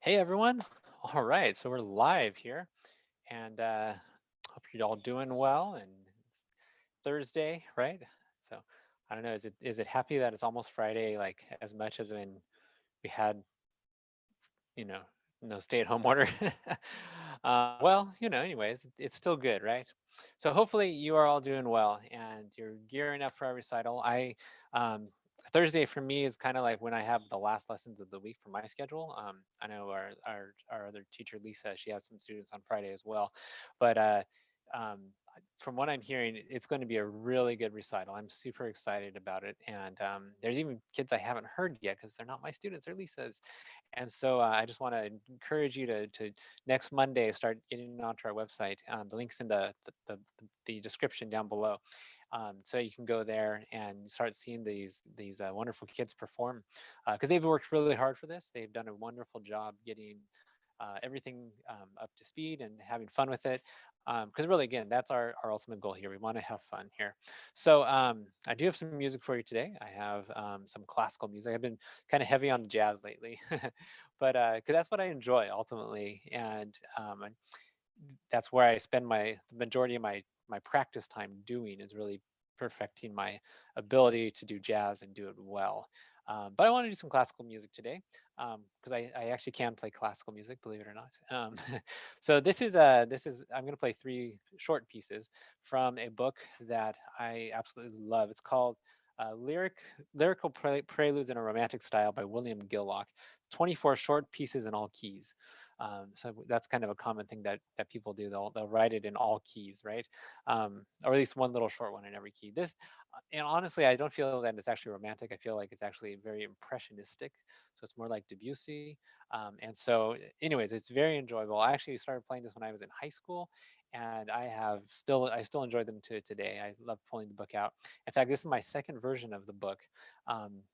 Hey everyone. All right, so we're live here and hope you're all doing well and it's Thursday, right? So I don't know, is it happy that it's almost Friday like as much as when we had, you know, no stay-at-home order? Well, anyways, it's still good, right? So hopefully you are all doing well and you're gearing up for our recital. Um, Thursday for me is kind of like when I have the last lessons of the week for my schedule. I know our other teacher Lisa, she has some students on Friday as well, but um, from what I'm hearing, it's going to be a really good recital. I'm super excited about it, and there's even kids I haven't heard yet because they're not my students; they're Lisa's. And so I just want to encourage you to next Monday start getting onto our website. The link's in the description down below, so you can go there and start seeing these wonderful kids perform because they've worked really hard for this. They've done a wonderful job getting everything up to speed and having fun with it. Because really, again, that's our ultimate goal here. We want to have fun here. So I do have some music for you today. I have some classical music. I've been kind of heavy on jazz lately, but because that's what I enjoy ultimately, and that's where I spend the majority of my practice time doing is really perfecting my ability to do jazz and do it well. But I want to do some classical music today because I actually can play classical music, believe it or not. So this is I'm going to play three short pieces from a book that I absolutely love. It's called Lyrical Preludes in a Romantic Style by William Gillock. 24 short pieces in all keys. So that's kind of a common thing that people do. They'll write it in all keys, right? Or at least one little short one in every key. And honestly, I don't feel that it's actually romantic. I feel like it's actually very impressionistic. So it's more like Debussy. And so, anyways, it's very enjoyable. I actually started playing this when I was in high school, and I still enjoy them to today. I love pulling the book out. In fact, this is my second version of the book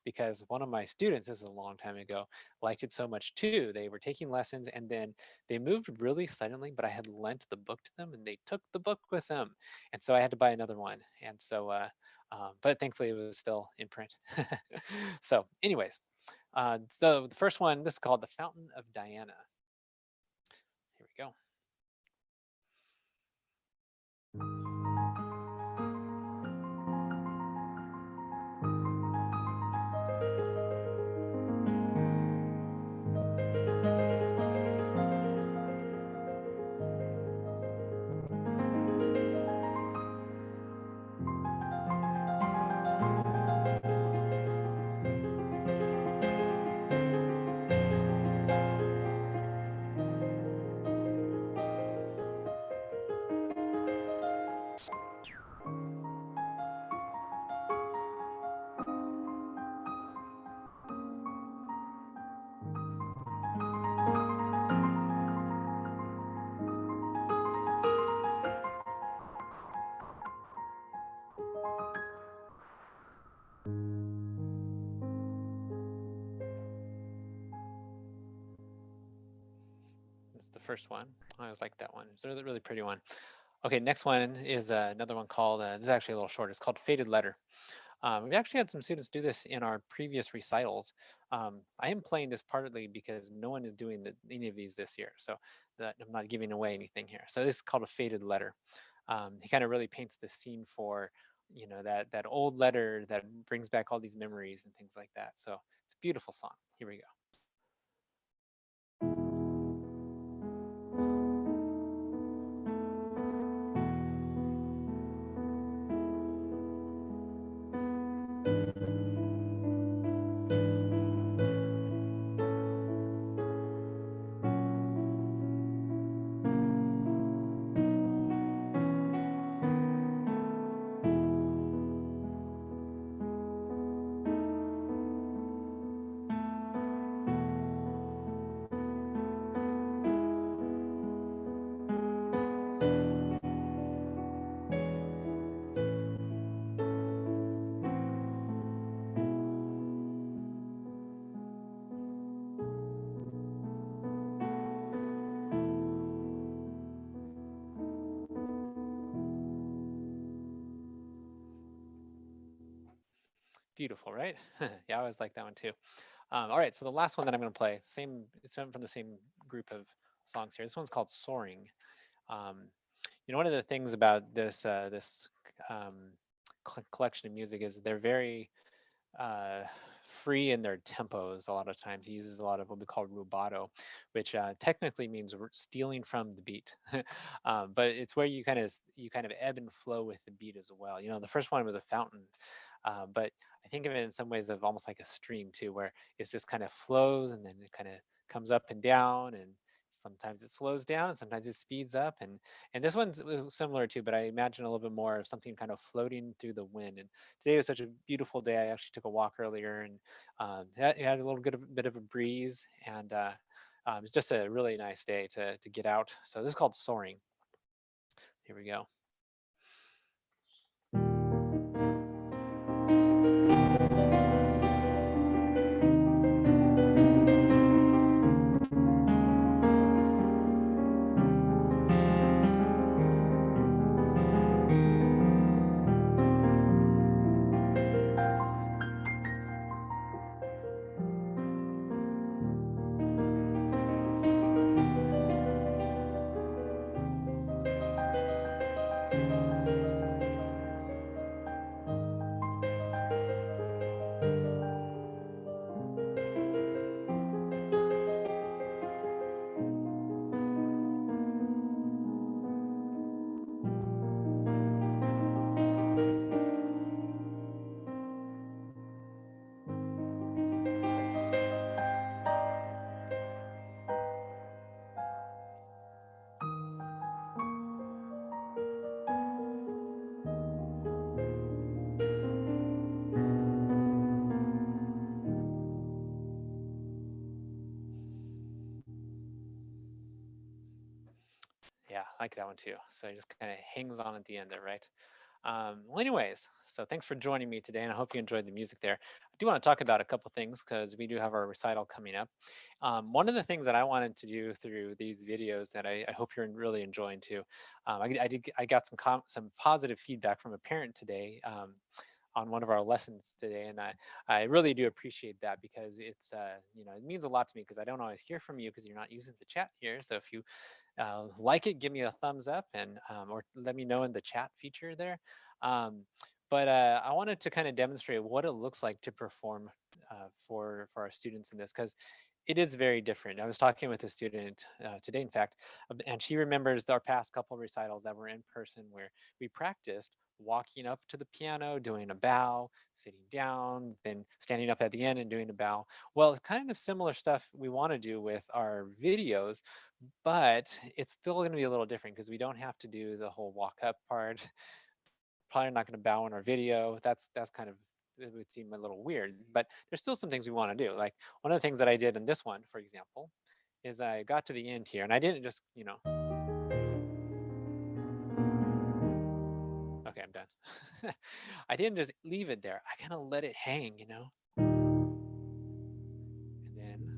because one of my students, this is a long time ago, liked it so much too. They were taking lessons and then they moved really suddenly, but I had lent the book to them and they took the book with them. And so I had to buy another one. And so, but thankfully it was still in print. So, anyways, so the first one, this is called The Fountain of Diana. Here we go. That's the first one. I always like that one. It's a really, really pretty one. Okay, next one is another one called, this is actually a little short. It's called Faded Letter. We've actually had some students do this in our previous recitals. I am playing this partly because no one is doing any of these this year, so that I'm not giving away anything here. So this is called a faded letter. He kind of really paints the scene for, that old letter that brings back all these memories and things like that. So it's a beautiful song. Here we go. Beautiful, right? Yeah, I always like that one too. All right, so the last one that I'm going to play, same, it's from the same group of songs here. This one's called "Soaring." Um, one of the things about this um, collection of music is they're very uh, free in their tempos. A lot of times, he uses a lot of what we call rubato, which technically means stealing from the beat. But it's where you kind of ebb and flow with the beat as well. The first one was a fountain, but I think of it in some ways of almost like a stream too, where it's just kind of flows and then it kind of comes up and down and. Sometimes it slows down, and sometimes it speeds up, and this one's similar too. But I imagine a little bit more of something kind of floating through the wind. And today was such a beautiful day. I actually took a walk earlier, and it had a little bit of a breeze, and it's just a really nice day to get out. So this is called soaring. Here we go. Yeah, I like that one too. So it just kind of hangs on at the end there, right? Well, anyways, so thanks for joining me today, and I hope you enjoyed the music there. I do want to talk about a couple things because we do have our recital coming up. One of the things that I wanted to do through these videos that I hope you're really enjoying too, I got some positive feedback from a parent today. On one of our lessons today, and I really do appreciate that because it means a lot to me because I don't always hear from you because you're not using the chat here. So if you like it, give me a thumbs up and or let me know in the chat feature there. Um, but I wanted to kind of demonstrate what it looks like to perform for our students in this because it is very different. I was talking with a student today, in fact, and she remembers our past couple recitals that were in person where we practiced walking up to the piano, doing a bow, sitting down, then standing up at the end and doing a bow. Well, kind of similar stuff we want to do with our videos, but it's still going to be a little different because we don't have to do the whole walk up part. Probably not going to bow in our video. That's kind of, it would seem a little weird, but there's still some things we want to do. Like one of the things that I did in this one, for example, is I got to the end here and I didn't just, okay, I'm done. I didn't just leave it there. I kind of let it hang, and then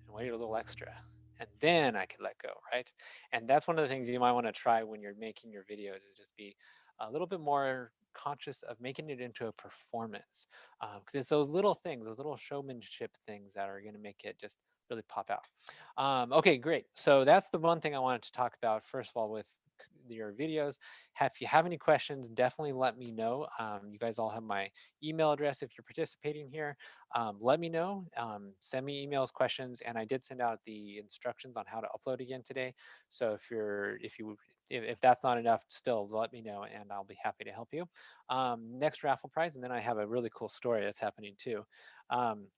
I waited a little extra, and then I could let go, right? And that's one of the things you might want to try when you're making your videos is just be a little bit more conscious of making it into a performance, because it's those little things, those little showmanship things that are going to make it just really pop out. Okay, great. So that's the one thing I wanted to talk about first of all with your videos. If you have any questions, definitely let me know. You guys all have my email address if you're participating here. Let me know. Send me emails, questions, and I did send out the instructions on how to upload again today. So if that's not enough, still let me know, and I'll be happy to help you. Next raffle prize, and then I have a really cool story that's happening too. Um,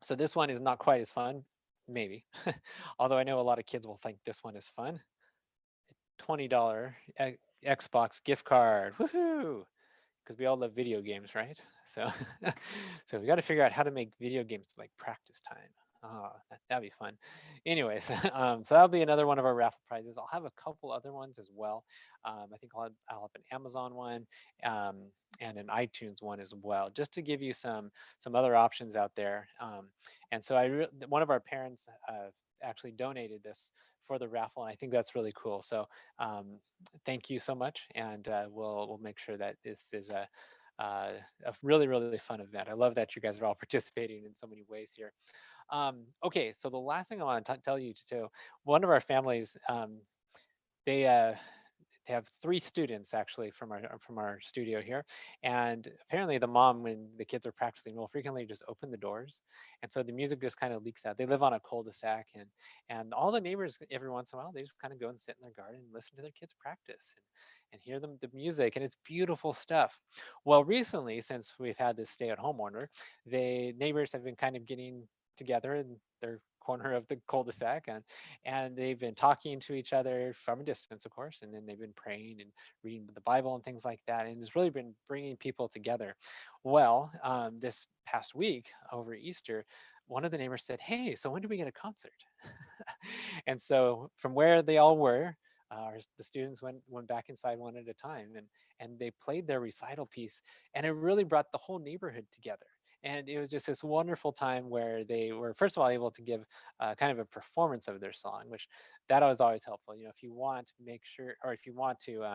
so this one is not quite as fun, maybe, although I know a lot of kids will think this one is fun. $20 Xbox gift card, woohoo! Because we all love video games, right? So, so we got to figure out how to make video games like practice time. Oh, that'd be fun. Anyways, so that'll be another one of our raffle prizes. I'll have a couple other ones as well. I think I'll have an Amazon one um, and an iTunes one as well, just to give you some other options out there. And so one of our parents actually donated this for the raffle, and I think that's really cool. So thank you so much, and we'll make sure that this is uh, a really, really fun event. I love that you guys are all participating in so many ways here. Okay, so the last thing I want to tell you too, one of our families, they they have three students actually from our studio here, and apparently the mom, when the kids are practicing, will frequently just open the doors, and so the music just kind of leaks out. They live on a cul-de-sac, and all the neighbors every once in a while they just kind of go and sit in their garden and listen to their kids practice and hear them the music, and it's beautiful stuff. Well, recently, since we've had this stay-at-home order, the neighbors have been kind of getting together in their corner of the cul-de-sac, and they've been talking to each other from a distance, of course, and then they've been praying and reading the Bible and things like that, and it's really been bringing people together. Well, this past week over Easter, one of the neighbors said, "Hey, so when do we get a concert?" And so from where they all were, the students went back inside one at a time, and they played their recital piece, and it really brought the whole neighborhood together. And it was just this wonderful time where they were, first of all, able to give kind of a performance of their song, which that was always helpful. You know, if you want, make sure, or if you want to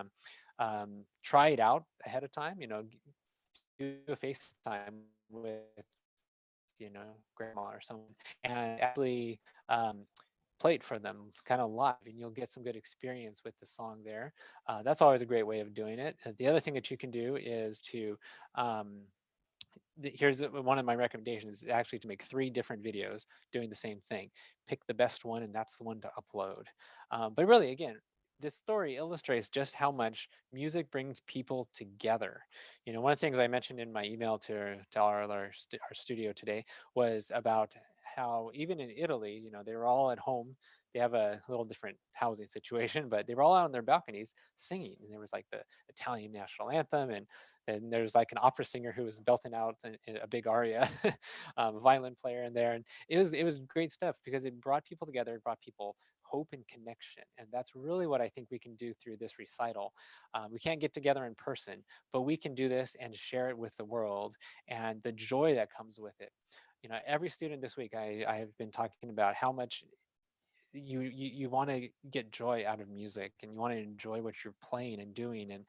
try it out ahead of time, do a FaceTime with, grandma or someone, and actually play it for them kind of live, and you'll get some good experience with the song there. That's always a great way of doing it. The other thing that you can do is to um, here's one of my recommendations, is actually to make three different videos doing the same thing. Pick the best one, and that's the one to upload. But really, again, this story illustrates just how much music brings people together. One of the things I mentioned in my email to our studio today was about how even in Italy, they were all at home. They have a little different housing situation, but they were all out on their balconies singing, and there was like the Italian national anthem, and there's like an opera singer who was belting out a big aria, a violin player in there, and it was great stuff because it brought people together, it brought people hope and connection, and that's really what I think we can do through this recital. We can't get together in person, but we can do this and share it with the world, and the joy that comes with it. Every student this week, I have been talking about how much you want to get joy out of music, and you want to enjoy what you're playing and doing. And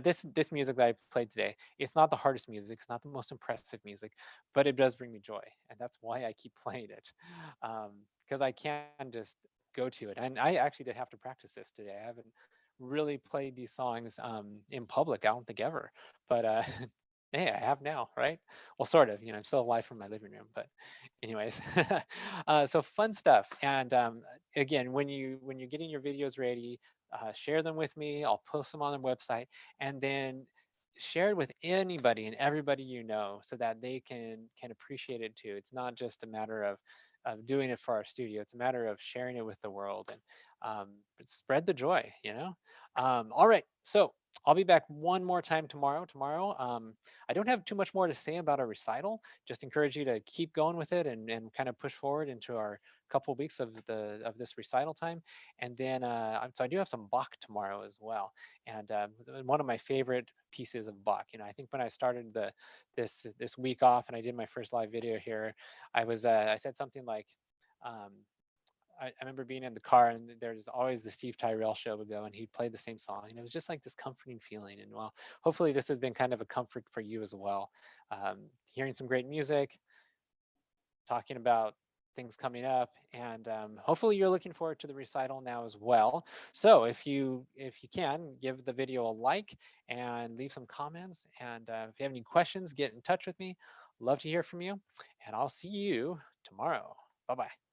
this music that I played today, it's not the hardest music, it's not the most impressive music, but it does bring me joy, and that's why I keep playing it. Because I can just go to it, and I actually did have to practice this today. I haven't really played these songs in public, I don't think, ever, but hey, I have now, right? Well, sort of. I'm still live from my living room, but anyways, so fun stuff. And again, when you're getting your videos ready, share them with me. I'll post them on the website, and then share it with anybody and everybody so that they can appreciate it too. It's not just a matter of doing it for our studio. It's a matter of sharing it with the world, and spread the joy. All right, so I'll be back one more time tomorrow. I don't have too much more to say about our recital. Just encourage you to keep going with it, and kind of push forward into our couple weeks of this recital time. And then so I do have some Bach tomorrow as well, and one of my favorite pieces of Bach. I think when I started this week off and I did my first live video here, I said something like. Um, I remember being in the car, and there's always the Steve Tyrell show would go, and he'd play the same song, and it was just like this comforting feeling. And well, hopefully this has been kind of a comfort for you as well. Hearing some great music, talking about things coming up, and hopefully you're looking forward to the recital now as well. So if you can, give the video a like and leave some comments, and if you have any questions, get in touch with me. Love to hear from you, and I'll see you tomorrow. Bye bye.